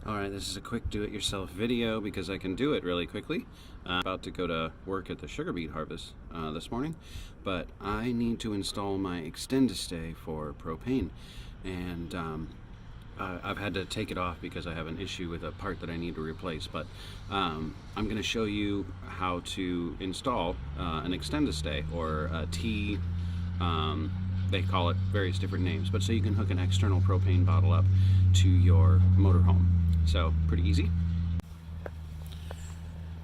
Alright, this is a quick do-it-yourself video because I can do it really quickly. I'm about to go to work at the sugar beet harvest this morning, but I need to install my extend-a-stay for propane, and I've had to take it off because I have an issue with a part that I need to replace, but I'm going to show you how to install an extend-a-stay, or a T. They call it various different names, but so you can hook an external propane bottle up to your motorhome. So pretty easy.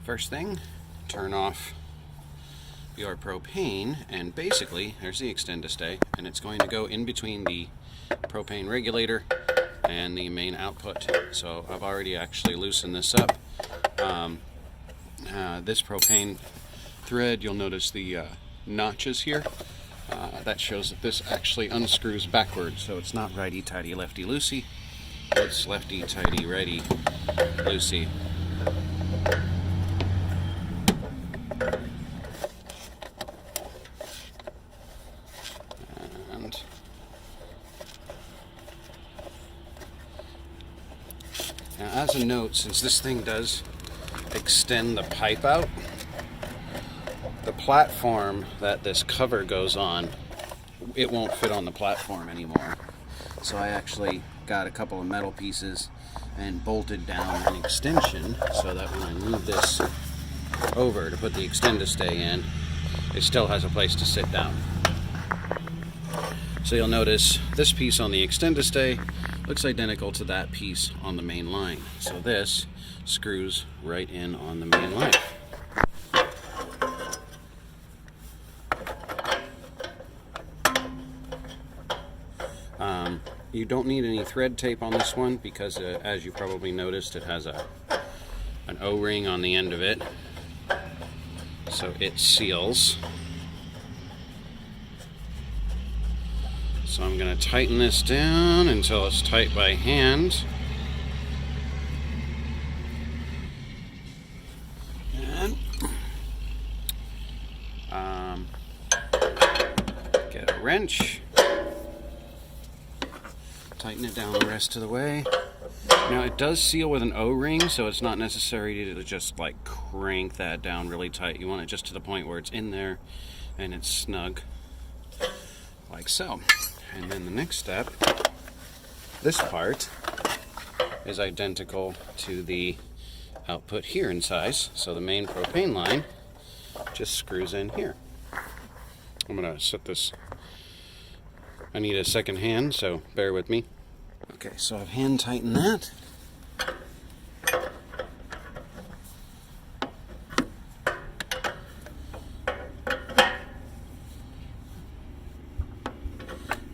First thing, turn off your propane, and basically there's the extend-a-stay, and it's going to go in between the propane regulator and the main output. So I've already actually loosened this up. This propane thread, you'll notice the notches here. That shows that this actually unscrews backwards, so it's not righty-tighty, lefty-loosey. It's lefty-tighty, righty-loosey. And now, as a note, since this thing does extend the pipe out, the platform that this cover goes on, it won't fit on the platform anymore. So I actually got a couple of metal pieces and bolted down an extension so that when I move this over to put the extend-a-stay in, it still has a place to sit down. So you'll notice this piece on the extend-a-stay looks identical to that piece on the main line. So this screws right in on the main line. You don't need any thread tape on this one because as you probably noticed, it has an O-ring on the end of it, so it seals. So I'm going to tighten this down until it's tight by hand. And get a wrench. Tighten it down the rest of the way. Now it does seal with an O-ring, so it's not necessary to just like crank that down really tight. You want it just to the point where it's in there and it's snug, like so. And then the next step, this part is identical to the output here in size, so the main propane line just screws in here. I'm gonna set this, I need a second hand, so bear with me. Okay, so I've hand tightened that.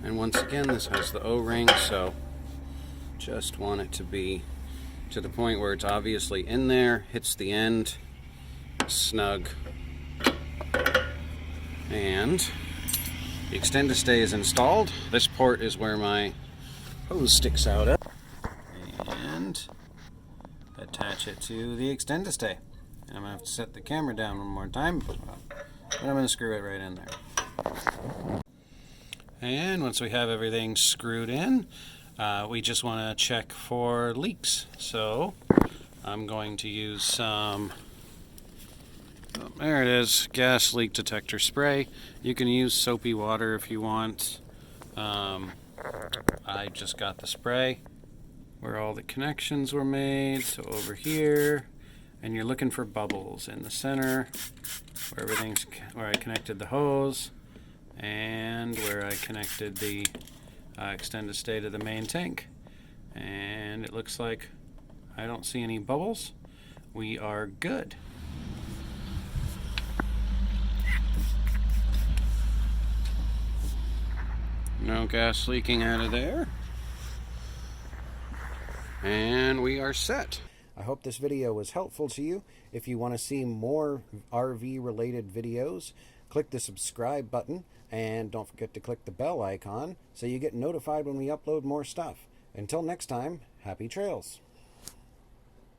And once again, this has the O-ring, so just want it to be to the point where it's obviously in there, hits the end, snug, and the extend-a-stay is installed. This port is where my hose sticks out of, and attach it to the extend-a-stay. I'm going to have to set the camera down one more time, but I'm going to screw it right in there. And once we have everything screwed in, we just want to check for leaks. So I'm going to use some, oh, there it is, gas leak detector spray. You can use soapy water if you want. I just got the spray where all the connections were made, so over here, and you're looking for bubbles in the center where where I connected the hose and where I connected the extend-a-stay to the main tank. And it looks like I don't see any bubbles. We are good. No gas leaking out of there. And we are set. I hope this video was helpful to you. If you want to see more RV related videos, click the subscribe button and don't forget to click the bell icon so you get notified when we upload more stuff. Until next time, happy trails.